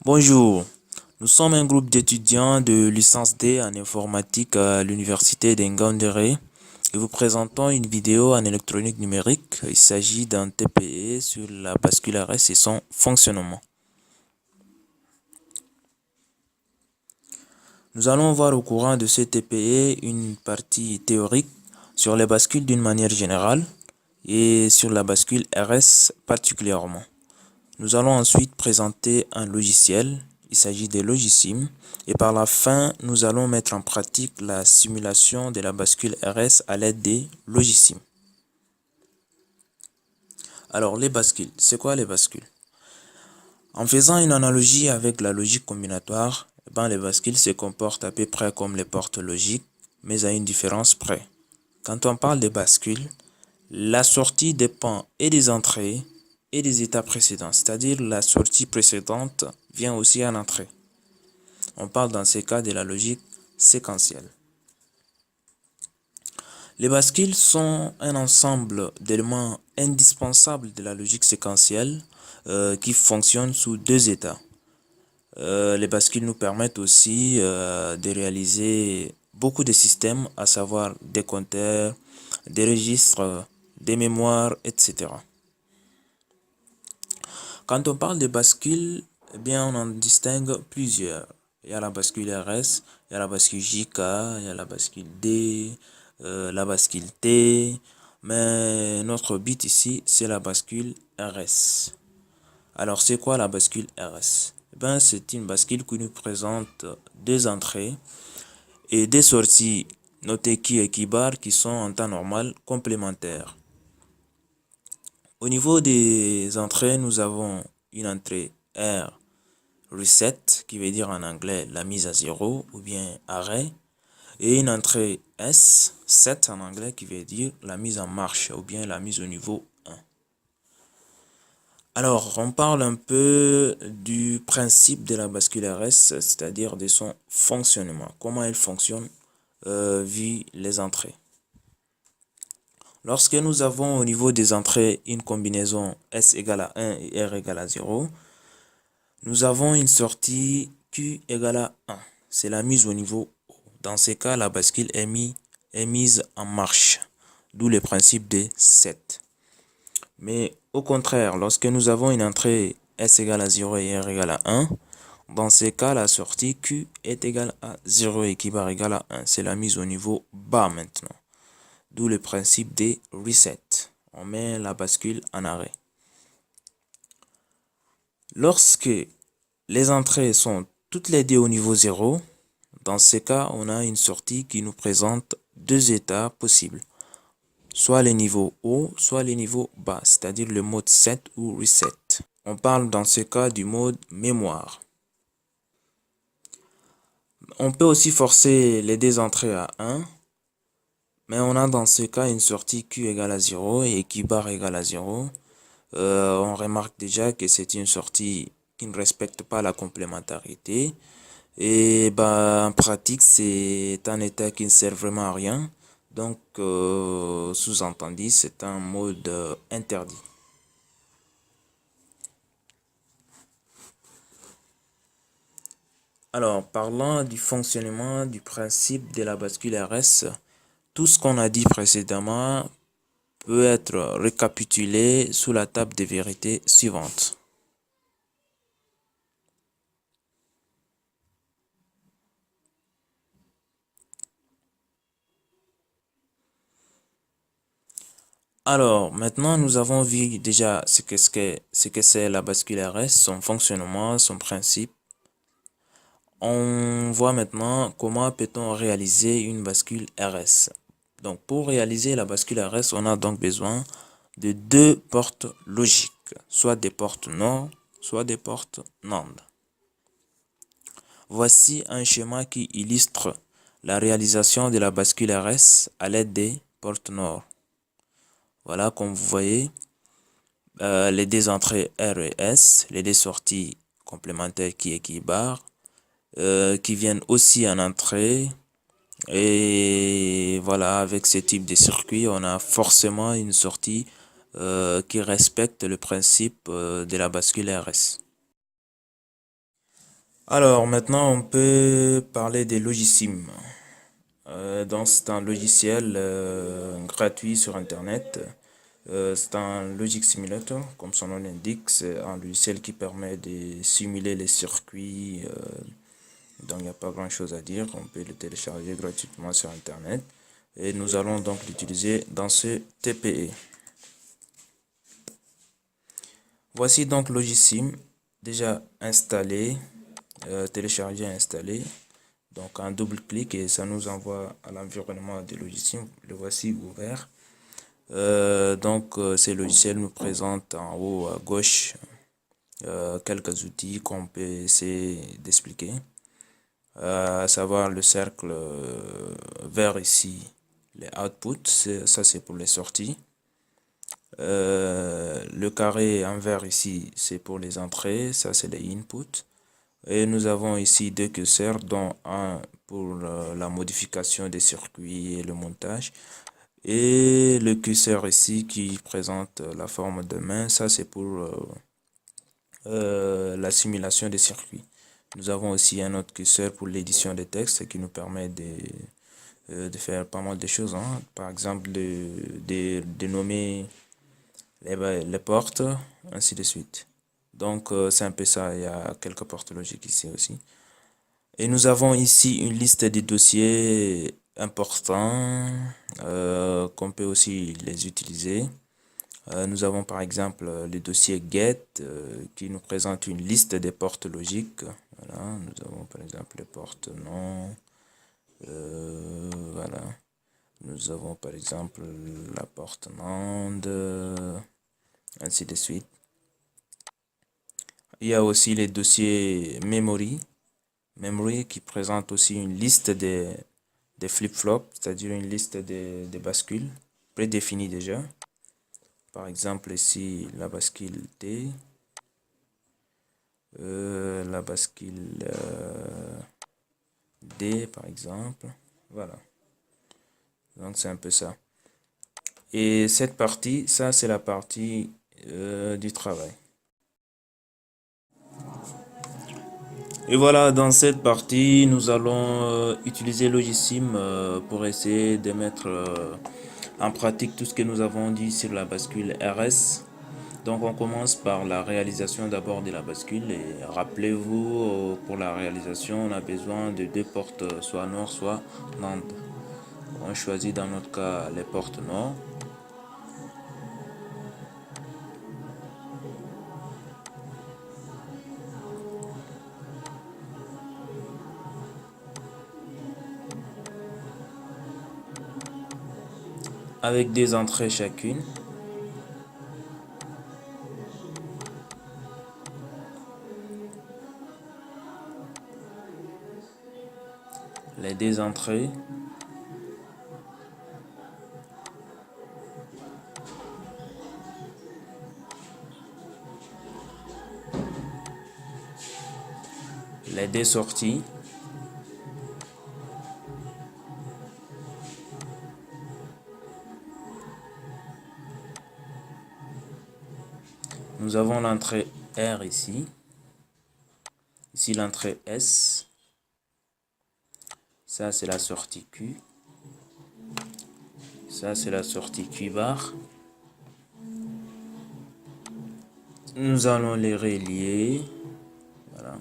Bonjour, nous sommes un groupe d'étudiants de licence D en informatique à l'université d'Engaoundéré et vous présentons une vidéo en électronique numérique. Il s'agit d'un TPE sur la bascule RS et son fonctionnement. Nous allons voir au courant de ce TPE une partie théorique sur les bascules d'une manière générale et sur la bascule RS particulièrement. Nous allons ensuite présenter un logiciel, il s'agit des Logicimes, et par la fin, nous allons mettre en pratique la simulation de la bascule RS à l'aide des Logicimes. Alors, les bascules, c'est quoi les bascules? En faisant une analogie avec la logique combinatoire, les bascules se comportent à peu près comme les portes logiques, mais à une différence près. Quand on parle de bascule, la sortie dépend et des entrées et des états précédents, c'est-à-dire la sortie précédente vient aussi en entrée. On parle dans ces cas de la logique séquentielle. Les bascules sont un ensemble d'éléments indispensables de la logique séquentielle qui fonctionnent sous deux états. Les bascules nous permettent aussi de réaliser beaucoup de systèmes, à savoir des compteurs, des registres, des mémoires, etc. Quand on parle de bascule, on en distingue plusieurs. Il y a la bascule RS, il y a la bascule JK, il y a la bascule D, la bascule T, mais notre but ici, c'est la bascule RS. Alors, c'est quoi la bascule RS? C'est une bascule qui nous présente deux entrées et des sorties notées qui et qui bar qui sont en temps normal complémentaires. Au niveau des entrées, nous avons une entrée R reset, qui veut dire en anglais la mise à zéro ou bien arrêt, et une entrée S, set en anglais, qui veut dire la mise en marche ou bien la mise au niveau 1. Alors, on parle un peu du principe de la bascule RS, c'est-à-dire de son fonctionnement, comment elle fonctionne vu les entrées. Lorsque nous avons au niveau des entrées une combinaison S égale à 1 et R égale à 0, nous avons une sortie Q égale à 1. C'est la mise au niveau O. Dans ces cas, la bascule est mise en marche, d'où le principe des set. Mais au contraire, lorsque nous avons une entrée S égale à 0 et R égale à 1, dans ces cas, la sortie Q est égale à 0 et Q bar égale à 1. C'est la mise au niveau bas maintenant. D'où le principe des reset. On met la bascule en arrêt. Lorsque les entrées sont toutes les deux au niveau 0, dans ce cas, on a une sortie qui nous présente deux états possibles. Soit les niveaux haut, soit les niveaux bas, c'est-à-dire le mode set ou reset. On parle dans ce cas du mode mémoire. On peut aussi forcer les deux entrées à 1, mais on a dans ce cas une sortie Q égale à 0 et Q bar égale à 0. On remarque déjà que c'est une sortie qui ne respecte pas la complémentarité. Et en pratique, c'est un état qui ne sert vraiment à rien. Donc, sous-entendu, c'est un mode interdit. Alors, parlant du fonctionnement du principe de la bascule RS, tout ce qu'on a dit précédemment peut être récapitulé sous la table des vérités suivantes. Alors, maintenant, nous avons vu déjà ce que c'est la bascule RS, son fonctionnement, son principe. On voit maintenant comment peut-on réaliser une bascule RS. Donc, pour réaliser la bascule RS, on a donc besoin de deux portes logiques, soit des portes NOR, soit des portes NAND. Voici un schéma qui illustre la réalisation de la bascule RS à l'aide des portes NOR. Voilà, comme vous voyez, les deux entrées R et S, les deux sorties complémentaires qui équibarent, qui viennent aussi en entrée. Et voilà, avec ce type de circuit, on a forcément une sortie qui respecte le principe de la bascule RS. Alors maintenant, on peut parler des logicimes. Donc c'est un logiciel gratuit sur Internet. C'est un Logic Simulator, comme son nom l'indique. C'est un logiciel qui permet de simuler les circuits. Donc il n'y a pas grand-chose à dire. On peut le télécharger gratuitement sur Internet. Et nous allons donc l'utiliser dans ce TPE. Voici donc Logisim déjà installé, téléchargé et installé. Donc un double clic et ça nous envoie à l'environnement de Logisim. Le voici ouvert. Ces logiciels nous présentent en haut à gauche quelques outils qu'on peut essayer d'expliquer. À savoir le cercle vert ici, les outputs, ça c'est pour les sorties. Le carré en vert ici, c'est pour les entrées, ça c'est les inputs. Et nous avons ici deux curseurs, dont un pour la modification des circuits et le montage. Et le curseur ici qui présente la forme de main, ça c'est pour la simulation des circuits. Nous avons aussi un autre curseur pour l'édition des textes qui nous permet de faire pas mal de choses, hein. Par exemple, de nommer les portes, ainsi de suite. Donc, c'est un peu ça. Il y a quelques portes logiques ici aussi. Et nous avons ici une liste des dossiers importants qu'on peut aussi les utiliser. Nous avons par exemple le dossier get qui nous présente une liste des portes logiques. Voilà, nous avons par exemple les portes non. Voilà. Nous avons par exemple la porte NAND, ainsi de suite. Il y a aussi les dossiers memory qui présente aussi une liste des flip-flops, c'est-à-dire une liste des bascules prédéfinies déjà. Par exemple ici la bascule T, la bascule D par exemple. Voilà. Donc c'est un peu ça. Et cette partie, ça c'est la partie du travail. Et voilà, dans cette partie, nous allons utiliser Logisim pour essayer de mettre en pratique tout ce que nous avons dit sur la bascule RS. Donc on commence par la réalisation d'abord de la bascule et rappelez-vous, pour la réalisation, on a besoin de deux portes, soit nord, soit NAND. On choisit dans notre cas les portes nord. Avec des entrées chacune. Les deux entrées. Les deux sorties. Nous avons l'entrée R ici. Ici l'entrée S. Ça c'est la sortie Q. Ça c'est la sortie Q bar. Nous allons les relier. Voilà.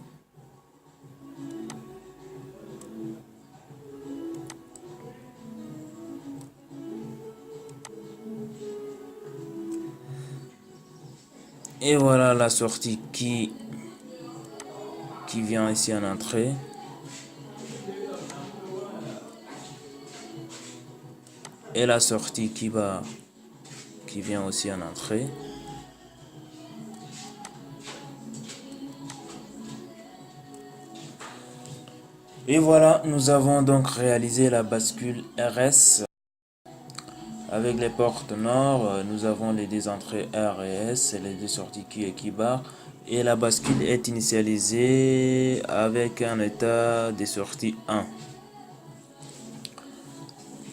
Et voilà la sortie qui vient ici en entrée. Et la sortie qui vient aussi en entrée. Et voilà, nous avons donc réalisé la bascule RS. Avec les portes nord, nous avons les deux entrées R et S et les deux sorties Q et Q bar. Et la bascule est initialisée avec un état de sortie 1.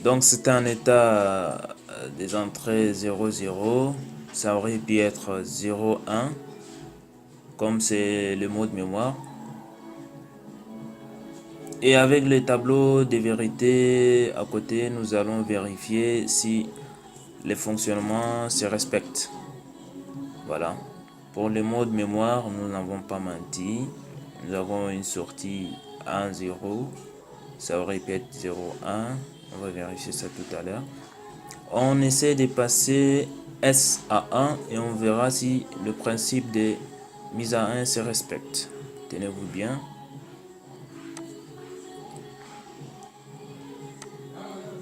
Donc c'est un état des entrées 0, 0. Ça aurait pu être 0, 1, comme c'est le mot de mémoire. Et avec le tableau de vérité à côté, nous allons vérifier si les fonctionnements se respectent. Voilà. Pour le mode mémoire, nous n'avons pas menti. Nous avons une sortie 1, 0. Ça aurait pu être 0, 1. On va vérifier ça tout à l'heure. On essaie de passer S à 1 et on verra si le principe de mise à 1 se respecte. Tenez-vous bien.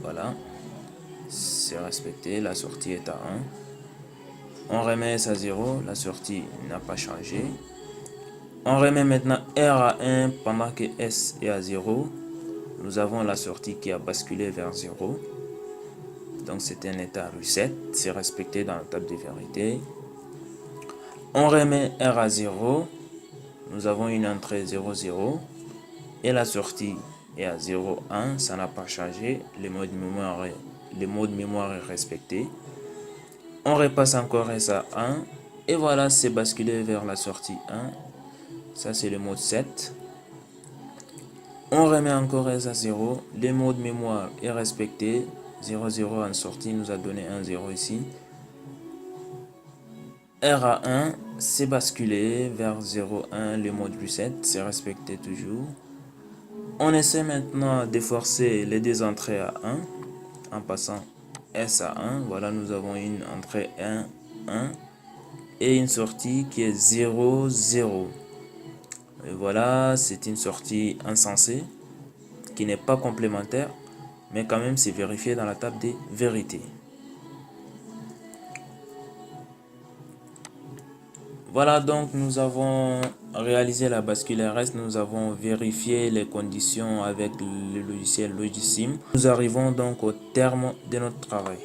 Voilà. C'est respecté. La sortie est à 1. On remet S à 0. La sortie n'a pas changé. On remet maintenant R à 1 pendant que S est à 0. Nous avons la sortie qui a basculé vers 0. Donc c'est un état reset. C'est respecté dans la table de vérité. On remet R à 0. Nous avons une entrée 0, 0. Et la sortie est à 0, 1. Ça n'a pas changé. Le mode mémoire est respecté. On repasse encore S à 1. Et voilà, c'est basculé vers la sortie 1. Ça, c'est le mode 7. On remet encore S à 0. Le mode mémoire est respecté. 0, 0 en sortie nous a donné 1, 0 ici. R à 1, c'est basculé vers 0, 1. Le mode reset, c'est respecté toujours. On essaie maintenant de forcer les deux entrées à 1 en passant S à 1. Voilà, nous avons une entrée 1, 1 et une sortie qui est 0, 0. Et voilà, c'est une sortie insensée qui n'est pas complémentaire, mais quand même c'est vérifié dans la table des vérités. Voilà, donc nous avons réalisé la bascule RS, nous avons vérifié les conditions avec le logiciel Logisim. Nous arrivons donc au terme de notre travail.